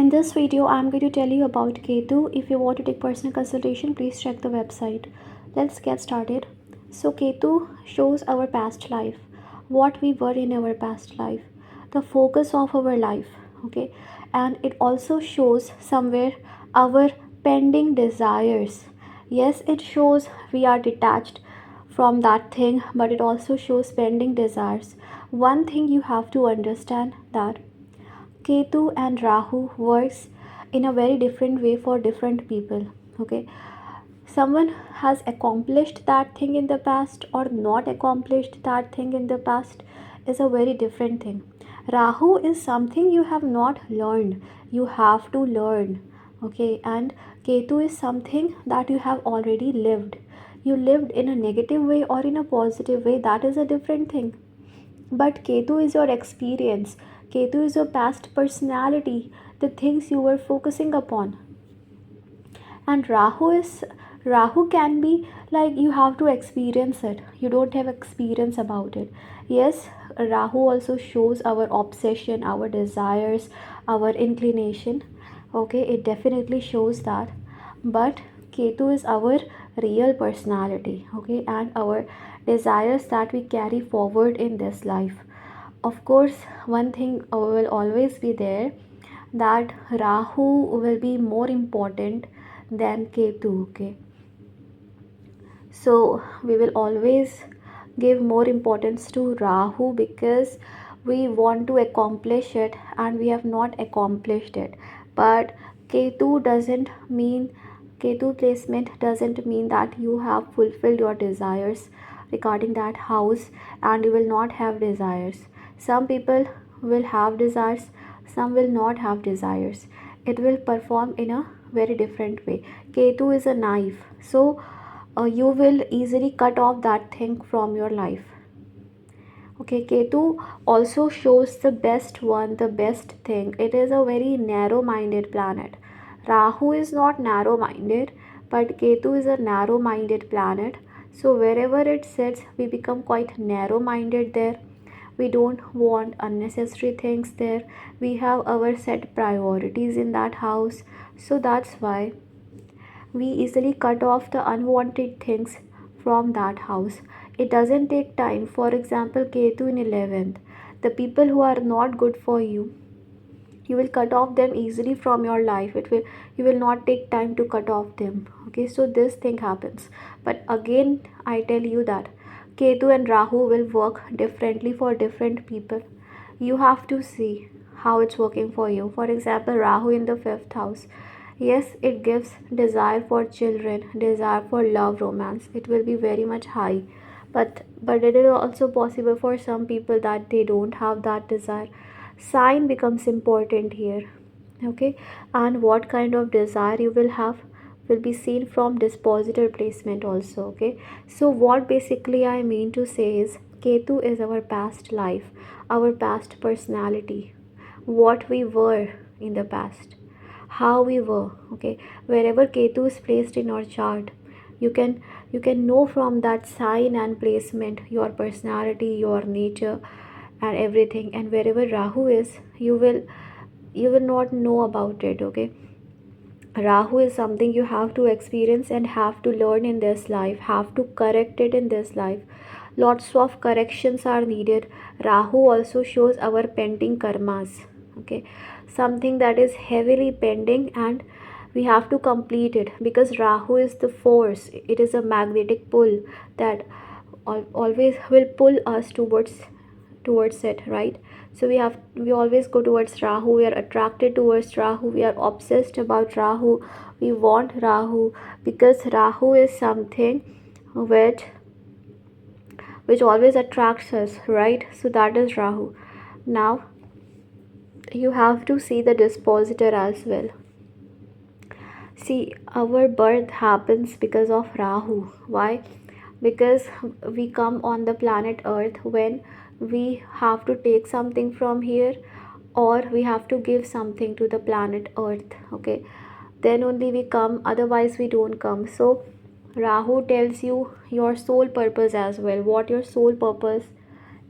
In this video, I'm going to tell you about Ketu. If you want to take personal consultation, please check the website. Let's get started. So, Ketu shows our past life, what we were in our past life, the focus of our life, okay, and it also shows somewhere our pending desires. Yes, it shows we are detached from that thing, but it also shows pending desires. One thing you have to understand that Ketu and Rahu works in a very different way for different people. Okay, someone has accomplished that thing in the past or not accomplished that thing in the past is a very different thing. Rahu is something you have not learned, you have to learn. Okay, and Ketu is something that you have already lived. You lived in a negative way or in a positive way, that is a different thing. But Ketu is your experience. Ketu is your past personality, the things you were focusing upon. And Rahu can be like you have to experience it. You don't have experience about it. Yes, Rahu also shows our obsession, our desires, our inclination. Okay, it definitely shows that. But Ketu is our real personality, okay, and our desires that we carry forward in this life. Of course, one thing will always be there, that Rahu will be more important than Ketu. Okay, so we will always give more importance to Rahu because we want to accomplish it and we have not accomplished it. But Ketu doesn't mean, Ketu placement doesn't mean that you have fulfilled your desires regarding that house and you will not have desires. Some people will have desires, some will not have desires. It will perform in a very different way. Ketu is a knife, so you will easily cut off that thing from your life. Okay, Ketu also shows the best one, the best thing. It is a very narrow minded planet. Rahu is not narrow minded, but Ketu is a narrow minded planet. So, wherever it sits, we become quite narrow minded there. We don't want unnecessary things there. We have our set priorities in that house. So, that's why we easily cut off the unwanted things from that house. It doesn't take time. For example, Ketu in 11th, the people who are not good for you, you will cut off them easily from your life. It will, you will not take time to cut off them. Okay, so this thing happens. But again, I tell you that Ketu and Rahu will work differently for different people. You have to see how it's working for you. For example, Rahu in the 5th house, yes, it gives desire for children, desire for love, romance. It will be very much high. But it is also possible for some people that they don't have that desire. Sign becomes important here. Okay, and what kind of desire you will have will be seen from dispositor placement also. Okay, so what basically I mean to say is Ketu is our past life, our past personality, what we were in the past, how we were. Okay, wherever Ketu is placed in your chart, you can know from that sign and placement your personality, your nature, and everything. And wherever Rahu is, you will not know about it. Okay, Rahu is something you have to experience and have to learn in this life, have to correct it in this life. Lots of corrections are needed. Rahu also shows our pending karmas. Okay, something that is heavily pending and we have to complete it because Rahu is the force, it is a magnetic pull that always will pull us towards it, right? So we always go towards Rahu, we are attracted towards Rahu, we are obsessed about Rahu, we want Rahu because Rahu is something which always attracts us, right? So that is Rahu. Now you have to see the dispositor as well. See, our birth happens because of Rahu. Why? Because we come on the planet Earth when we have to take something from here or we have to give something to the planet Earth. Okay, then only we come, otherwise we don't come. So Rahu tells you your soul purpose as well, what your soul purpose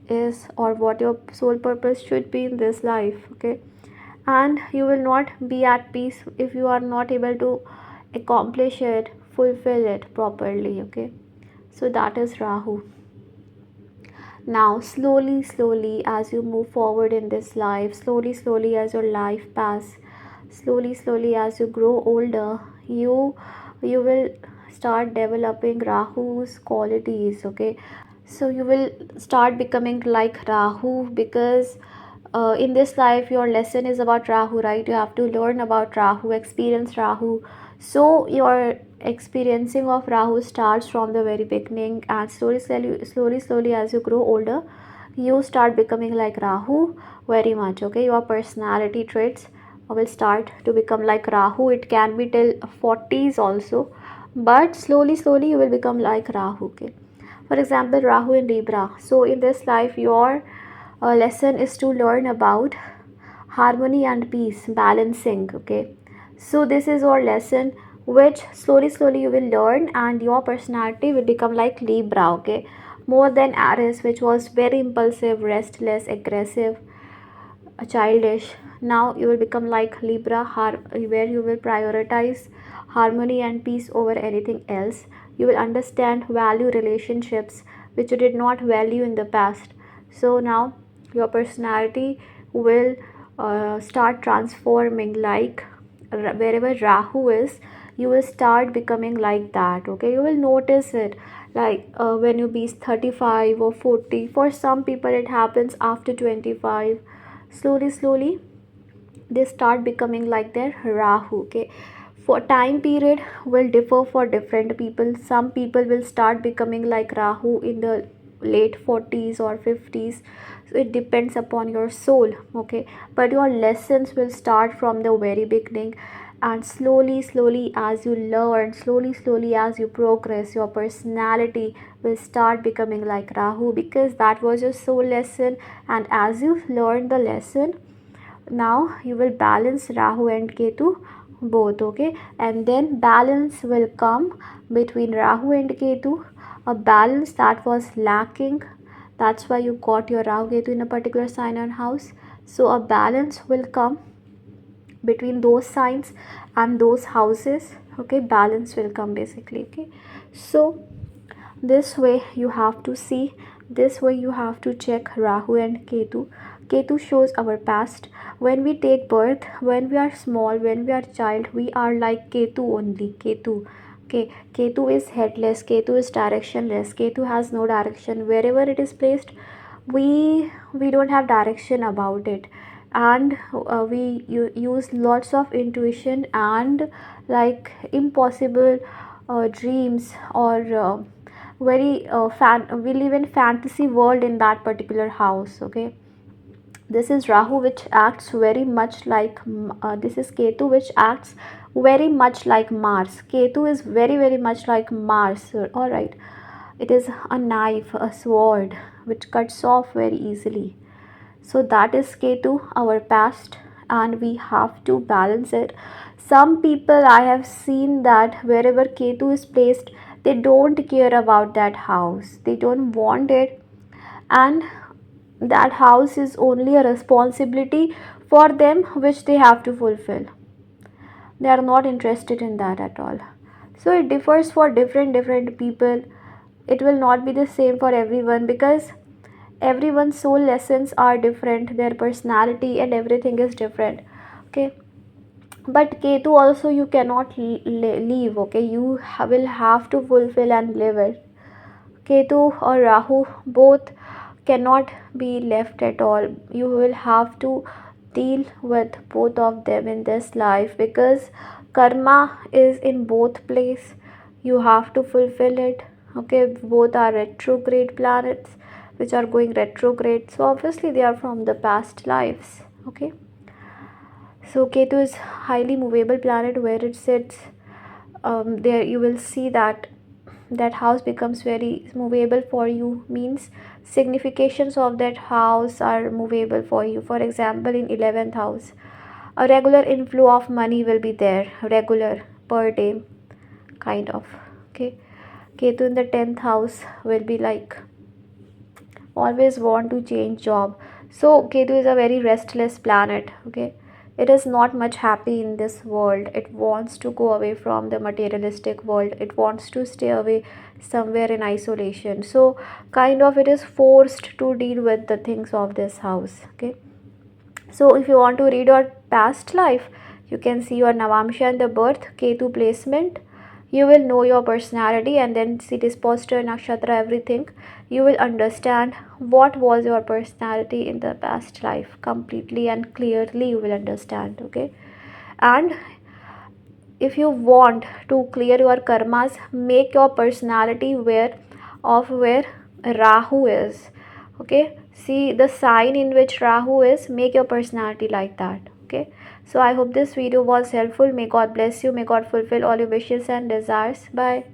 is or what your soul purpose should be in this life. Okay, and you will not be at peace if you are not able to accomplish it, fulfill it properly. Okay, so that is Rahu. Now slowly slowly as you move forward in this life, slowly slowly as your life pass, slowly slowly as you grow older, you will start developing Rahu's qualities. Okay, so you will start becoming like Rahu because in this life your lesson is about Rahu, right? You have to learn about Rahu, experience Rahu. So your experiencing of Rahu starts from the very beginning, and slowly as you grow older, you start becoming like Rahu very much. Okay, your personality traits will start to become like Rahu. It can be till 40s also, but slowly you will become like Rahu. Okay, for example, Rahu in Libra. So in this life your lesson is to learn about harmony and peace, balancing. Okay, so this is your lesson which slowly you will learn, and your personality will become like Libra. Okay, more than Aries, which was very impulsive, restless, aggressive, childish. Now you will become like Libra, where you will prioritize harmony and peace over anything else. You will understand, value relationships which you did not value in the past. So now your personality will start transforming, like wherever Rahu is, you will start becoming like that. Okay, you will notice it, like when you be 35 or 40. For some people it happens after 25. Slowly they start becoming like their Rahu. Okay, for time period will differ for different people. Some people will start becoming like Rahu in the late 40s or 50s. So it depends upon your soul. Okay, but your lessons will start from the very beginning, and slowly as you learn, slowly as you progress, your personality will start becoming like Rahu, because that was your soul lesson. And as you learn the lesson, now you will balance Rahu and Ketu both. Okay, and then balance will come between Rahu and Ketu, a balance that was lacking. That's why you got your Rahu Ketu in a particular sign and house. So a balance will come between those signs and those houses. Okay, balance will come basically. Okay, so this way you have to see, this way you have to check Rahu and Ketu. Ketu shows our past. When we take birth, when we are small, when we are child, we are like Ketu only. Ketu. Okay, Ketu is headless, Ketu is directionless, Ketu has no direction. Wherever it is placed, we don't have direction about it, and we use lots of intuition and like impossible dreams, or we live in fantasy world in that particular house. Okay, this is Rahu which acts very much like this is Ketu which acts very much like Mars. Ketu is very much like Mars. All right, it is a knife, a sword which cuts off very easily. So that is Ketu, our past, and we have to balance it. Some people I have seen that wherever Ketu is placed, they don't care about that house, they don't want it, and that house is only a responsibility for them which they have to fulfill. They are not interested in that at all. So it differs for different people. It will not be the same for everyone, because everyone's soul lessons are different, their personality and everything is different. Okay, but Ketu also you cannot leave. Okay, you will have to fulfill and live it. Ketu or Rahu both cannot be left at all. You will have to deal with both of them in this life, because karma is in both place. You have to fulfill it. Okay, both are retrograde planets which are going retrograde, so obviously they are from the past lives. Okay, so Ketu is highly movable planet. Where it sits, there you will see that that house becomes very movable for you, means significations of that house are movable for you. For example, in 11th house, a regular inflow of money will be there, regular, per day, kind of. Okay, Ketu in the 10th house will be like always want to change job. So Ketu is a very restless planet. Okay, it is not much happy in this world. It wants to go away from the materialistic world. It wants to stay away somewhere in isolation. So kind of it is forced to deal with the things of this house. Okay, so if you want to read your past life, you can see your Navamsha and the birth, Ketu placement. You will know your personality and then see this posture, nakshatra, everything. You will understand what was your personality in the past life completely and clearly you will understand. Okay, and if you want to clear your karmas, make your personality where Rahu is. Okay, see the sign in which Rahu is, make your personality like that. Okay, so I hope this video was helpful. May God bless you. May God fulfill all your wishes and desires. Bye.